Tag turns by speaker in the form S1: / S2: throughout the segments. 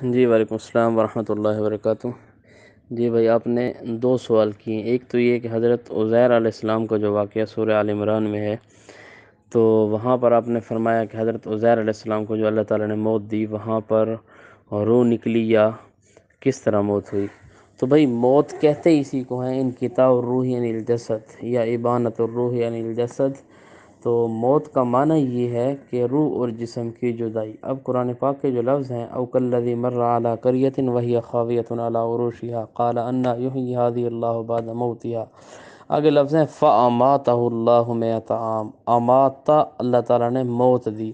S1: جی وعلیکم السلام ورحمۃ اللہ وبرکاتہ۔ جی بھائی، آپ نے دو سوال کیے، ایک تو یہ کہ حضرت عزیر علیہ السلام کا جو واقعہ سورہ آل عمران میں ہے، تو وہاں پر آپ نے فرمایا کہ حضرت عزیر علیہ السلام کو جو اللہ تعالیٰ نے موت دی، وہاں پر روح نکلی یا کس طرح موت ہوئی؟ تو بھائی، موت کہتے اسی کو ہیں، انقطاع الروح یعنی الجسد، یا ابانۃ الروح یعنی الجسد۔ تو موت کا معنی یہ ہے کہ روح اور جسم کی جدائی۔ اب قرآن پاک کے جو لفظ ہیں، او کالذی مر علی قریۃ وہی خاویۃ علی عروشها قال انا یحیی هذه اللہ بعد موتها۔ آگے لفظ ہیں فاماتہ اللہ مئۃ عام۔ اماتا، اللہ تعالیٰ نے موت دی،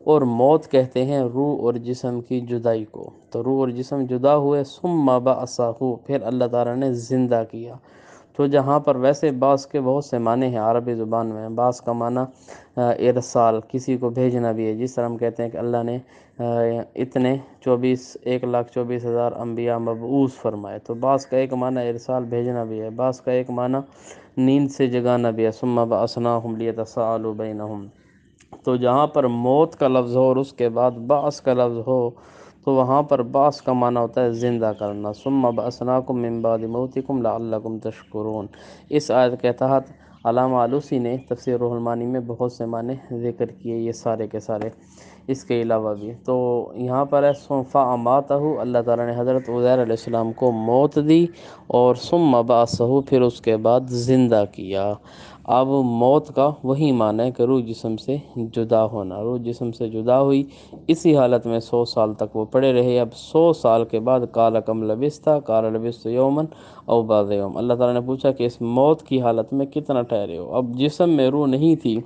S1: اور موت کہتے ہیں روح اور جسم کی جدائی کو۔ تو روح اور جسم جدا ہوئے، ثم بعثہ، پھر اللہ تعالیٰ نے زندہ کیا۔ تو جہاں پر ویسے بعث کے بہت سے معنی ہیں عربی زبان میں۔ بعث کا معنی ارسال، کسی کو بھیجنا بھی ہے، جس طرح ہم کہتے ہیں کہ اللہ نے اتنے 1,24,000 انبیاء مبعوث فرمائے۔ تو بعث کا ایک معنی ارسال، بھیجنا بھی ہے۔ بعث کا ایک معنی نیند سے جگانا بھی ہے، ثم بعثناہم لیتساءلوا بینہم۔ تو جہاں پر موت کا لفظ ہو اور اس کے بعد بعث کا لفظ ہو، تو وہاں پر بعث کا معنی ہوتا ہے زندہ کرنا۔ ثم بعثناکم من بعد موتکم لعلکم تشکرون۔ اس آیت کے تحت علامہ آلوسی نے تفسیر روح المعانی میں بہت سے معنی ذکر کیے، یہ سارے کے سارے، اس کے علاوہ بھی۔ تو یہاں پر ہے فاماتہ، اللہ تعالیٰ نے حضرت عزیر علیہ السلام کو موت دی، اور ثم بعثہ، پھر اس کے بعد زندہ کیا۔ اب موت کا وہی معنی ہے کہ روح جسم سے جدا ہونا۔ روح جسم سے جدا ہوئی، اسی حالت میں 100 سال تک وہ پڑے رہے۔ اب 100 سال کے بعد قال کم لبثت، قال لبثت یوما او بعض یوم۔ اللہ تعالیٰ نے پوچھا کہ اس موت کی حالت میں کتنا ٹھہرے ہو؟ اب جسم میں روح نہیں تھی،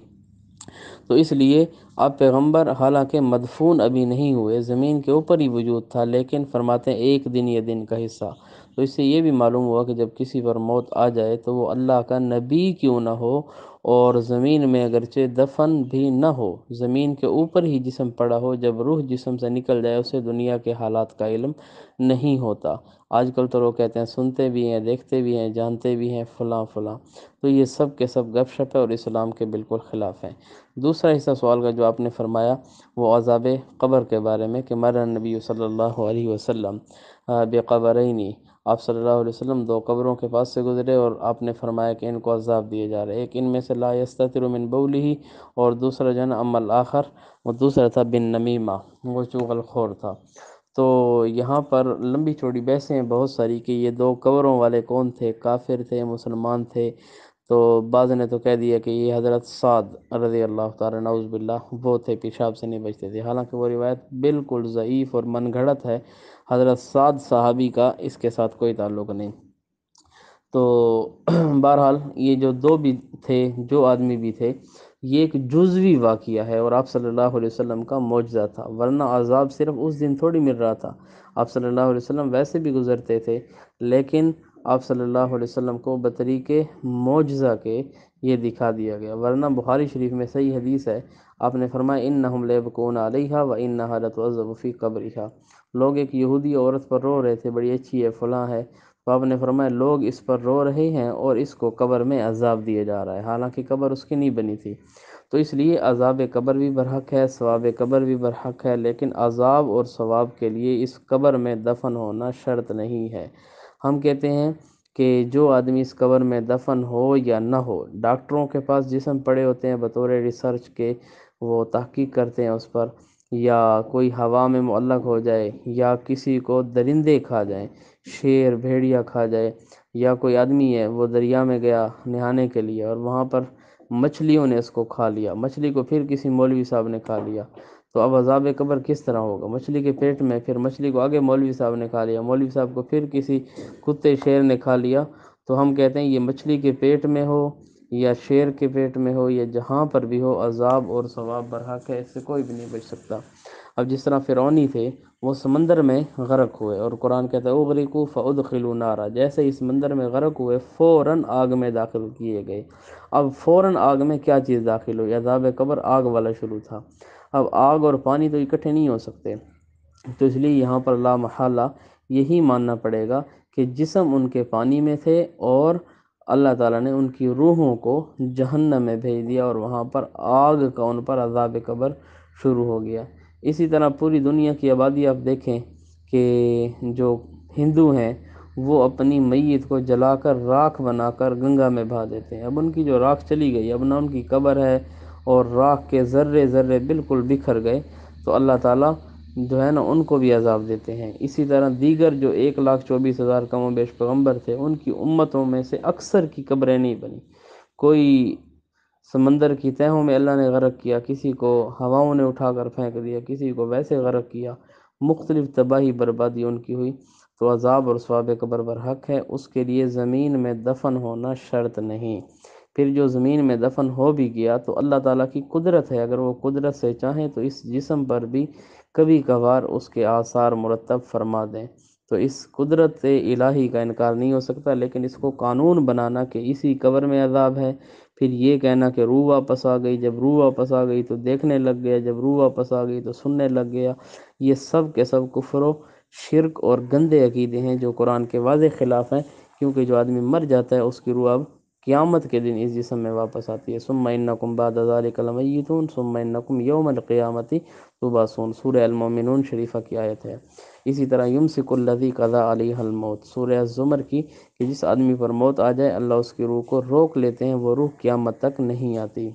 S1: تو اس لیے اب پیغمبر حالانکہ مدفون ابھی نہیں ہوئے، زمین کے اوپر ہی وجود تھا، لیکن فرماتے ہیں ایک دن یہ دن کا حصہ۔ تو اس سے یہ بھی معلوم ہوا کہ جب کسی پر موت آ جائے تو وہ اللہ کا نبی کیوں نہ ہو، اور زمین میں اگرچہ دفن بھی نہ ہو، زمین کے اوپر ہی جسم پڑا ہو، جب روح جسم سے نکل جائے اسے دنیا کے حالات کا علم نہیں ہوتا۔ آج کل تو لوگ کہتے ہیں سنتے بھی ہیں، دیکھتے بھی ہیں، جانتے بھی ہیں فلاں فلاں۔ تو یہ سب کے سب گپ شپ ہے اور اسلام کے بالکل خلاف ہیں۔ دوسرا حصہ سوال کا جو آپ نے فرمایا وہ عذاب قبر کے بارے میں، کہ مر نبی صلی اللہ علیہ وسلم بقبرین، آپ صلی اللہ علیہ وسلم دو قبروں کے پاس سے گزرے، اور آپ نے فرمایا کہ ان کو عذاب دیے جا رہے ہیں۔ ایک ان میں سے لا یستتر من بولہ، اور دوسرا جو ہے نا اما الآخر، وہ دوسرا تھا بن نمیمہ، وہ چغل خور تھا۔ تو یہاں پر لمبی چوڑی بحثیں ہیں بہت ساری کہ یہ دو قبروں والے کون تھے، کافر تھے، مسلمان تھے۔ تو بعض نے تو کہہ دیا کہ یہ حضرت سعد رضی اللہ تعالیٰ نعوذ باللہ وہ تھے، پیشاب سے نہیں بچتے تھے، حالانکہ وہ روایت بالکل ضعیف اور من گھڑت ہے۔ حضرت سعد صحابی کا اس کے ساتھ کوئی تعلق نہیں۔ تو بہرحال یہ جو دو بھی تھے، جو آدمی بھی تھے، یہ ایک جزوی واقعہ ہے اور آپ صلی اللہ علیہ وسلم کا معجزہ تھا، ورنہ عذاب صرف اس دن تھوڑی مل رہا تھا۔ آپ صلی اللہ علیہ وسلم ویسے بھی گزرتے تھے، لیکن آپ صلی اللہ علیہ وسلم کو بطریق معجزہ کے یہ دکھا دیا گیا، ورنہ بخاری شریف میں صحیح حدیث ہے، آپ نے فرمایا انہم لیبکون علیہا وانہا لتعذب فی قبرہا۔ لوگ ایک یہودی عورت پر رو رہے تھے، بڑی اچھی ہے، فلاں ہے، تو آپ نے فرمایا لوگ اس پر رو رہے ہیں اور اس کو قبر میں عذاب دیا جا رہا ہے، حالانکہ قبر اس کی نہیں بنی تھی۔ تو اس لیے عذاب قبر بھی برحق ہے، ثواب قبر بھی برحق ہے، لیکن عذاب اور ثواب کے لیے اس قبر میں دفن ہونا شرط نہیں ہے۔ ہم کہتے ہیں کہ جو آدمی اس قبر میں دفن ہو یا نہ ہو، ڈاکٹروں کے پاس جسم پڑے ہوتے ہیں بطور ریسرچ کے، وہ تحقیق کرتے ہیں اس پر، یا کوئی ہوا میں معلق ہو جائے، یا کسی کو درندے کھا جائیں، شیر بھیڑیا کھا جائے، یا کوئی آدمی ہے وہ دریا میں گیا نہانے کے لیے اور وہاں پر مچھلیوں نے اس کو کھا لیا، مچھلی کو پھر کسی مولوی صاحب نے کھا لیا، تو اب عذاب قبر کس طرح ہوگا؟ مچھلی کے پیٹ میں، پھر مچھلی کو آگے مولوی صاحب نے کھا لیا، مولوی صاحب کو پھر کسی کتے شیر نے کھا لیا۔ تو ہم کہتے ہیں یہ مچھلی کے پیٹ میں ہو یا شیر کے پیٹ میں ہو یا جہاں پر بھی ہو، عذاب اور ثواب برحق ہے، اس سے کوئی بھی نہیں بچ سکتا۔ اب جس طرح فرعونی تھے، وہ سمندر میں غرق ہوئے، اور قرآن کہتا ہے اغرقوا فادخلوا نارا، جیسے ہی سمندر میں غرق ہوئے فوراً آگ میں داخل کیے گئے۔ اب فوراً آگ میں کیا چیز داخل ہوئی؟ عذاب قبر آگ والا شروع تھا۔ اب آگ اور پانی تو اکٹھے نہیں ہو سکتے، تو اس لیے یہاں پر لا محالہ یہی ماننا پڑے گا کہ جسم ان کے پانی میں تھے، اور اللہ تعالیٰ نے ان کی روحوں کو جہنم میں بھیج دیا، اور وہاں پر آگ کا ان پر عذاب قبر شروع ہو گیا۔ اسی طرح پوری دنیا کی آبادی آپ دیکھیں کہ جو ہندو ہیں وہ اپنی میت کو جلا کر راکھ بنا کر گنگا میں بہا دیتے ہیں۔ اب ان کی جو راکھ چلی گئی، اب نہ ان کی قبر ہے، اور راکھ کے ذرے ذرے بالکل بکھر گئے، تو اللہ تعالیٰ جو ہے نا ان کو بھی عذاب دیتے ہیں۔ اسی طرح دیگر جو 1,24,000 کم و بیش پیغمبر تھے، ان کی امتوں میں سے اکثر کی قبریں نہیں بنی۔ کوئی سمندر کی تہوں میں اللہ نے غرق کیا، کسی کو ہواؤں نے اٹھا کر پھینک دیا، کسی کو ویسے غرق کیا، مختلف تباہی بربادی ان کی ہوئی۔ تو عذاب اور ثواب قبر برحق ہے، اس کے لیے زمین میں دفن ہونا شرط نہیں۔ پھر جو زمین میں دفن ہو بھی گیا تو اللہ تعالیٰ کی قدرت ہے، اگر وہ قدرت سے چاہیں تو اس جسم پر بھی کبھی کبھار اس کے آثار مرتب فرما دیں، تو اس قدرت الہی کا انکار نہیں ہو سکتا۔ لیکن اس کو قانون بنانا کہ اسی قبر میں عذاب ہے، پھر یہ کہنا کہ روح واپس آ گئی، جب روح واپس آ گئی تو دیکھنے لگ گیا، جب روح واپس آ گئی تو سننے لگ گیا، یہ سب کے سب کفر و شرک اور گندے عقیدے ہیں جو قرآن کے واضح خلاف ہیں، کیونکہ جو آدمی مر جاتا ہے اس کی روح اب قیامت کے دن اس جسم میں واپس آتی ہے۔ ثم انکم بعد ذلک لمیتون ثم انکم یوم القیامت تبعثون، سورہ المومنون شریفہ کی آیت ہے۔ اسی طرح یمسک الذی قضی علیہ الموت، سورہ الزمر کی، کہ جس آدمی پر موت آ جائے اللہ اس کی روح کو روک لیتے ہیں، وہ روح قیامت تک نہیں آتی۔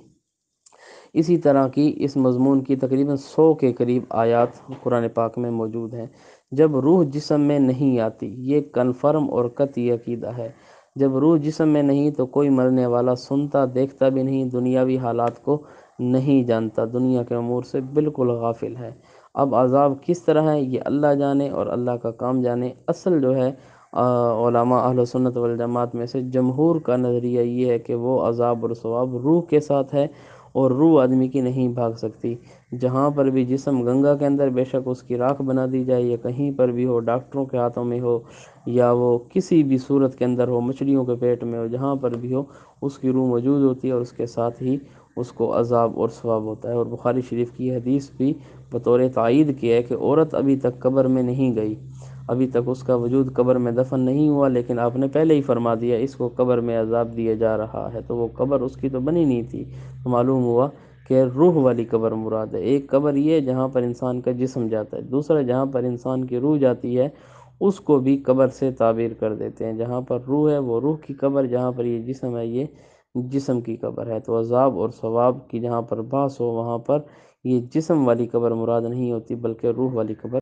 S1: اسی طرح کی اس مضمون کی تقریباً 100 کے قریب آیات قرآن پاک میں موجود ہیں۔ جب روح جسم میں نہیں آتی، یہ کنفرم اور قطعی عقیدہ ہے۔ جب روح جسم میں نہیں تو کوئی مرنے والا سنتا دیکھتا بھی نہیں، دنیاوی حالات کو نہیں جانتا، دنیا کے امور سے بالکل غافل ہے۔ اب عذاب کس طرح ہے یہ اللہ جانے اور اللہ کا کام جانے۔ اصل جو ہے علماء اہل سنت والجماعت میں سے جمہور کا نظریہ یہ ہے کہ وہ عذاب اور ثواب روح کے ساتھ ہے، اور روح آدمی کی نہیں بھاگ سکتی۔ جہاں پر بھی جسم گنگا کے اندر بے شک اس کی راکھ بنا دی جائے، یا کہیں پر بھی ہو، ڈاکٹروں کے ہاتھوں میں ہو، یا وہ کسی بھی صورت کے اندر ہو، مچھلیوں کے پیٹ میں ہو، جہاں پر بھی ہو اس کی روح موجود ہوتی ہے، اور اس کے ساتھ ہی اس کو عذاب اور ثواب ہوتا ہے۔ اور بخاری شریف کی حدیث بھی بطور تائید کی ہے کہ عورت ابھی تک قبر میں نہیں گئی، ابھی تک اس کا وجود قبر میں دفن نہیں ہوا، لیکن آپ نے پہلے ہی فرما دیا اس کو قبر میں عذاب دیا جا رہا ہے، تو وہ قبر اس کی تو بنی نہیں تھی۔ تو معلوم ہوا کہ روح والی قبر مراد ہے۔ ایک قبر یہ ہے جہاں پر انسان کا جسم جاتا ہے، دوسرا جہاں پر انسان کی روح جاتی ہے اس کو بھی قبر سے تعبیر کر دیتے ہیں۔ جہاں پر روح ہے وہ روح کی قبر، جہاں پر یہ جسم ہے یہ جسم کی قبر ہے۔ تو عذاب اور ثواب کی جہاں پر بحث ہو وہاں پر یہ جسم والی قبر مراد نہیں ہوتی، بلکہ روح والی قبر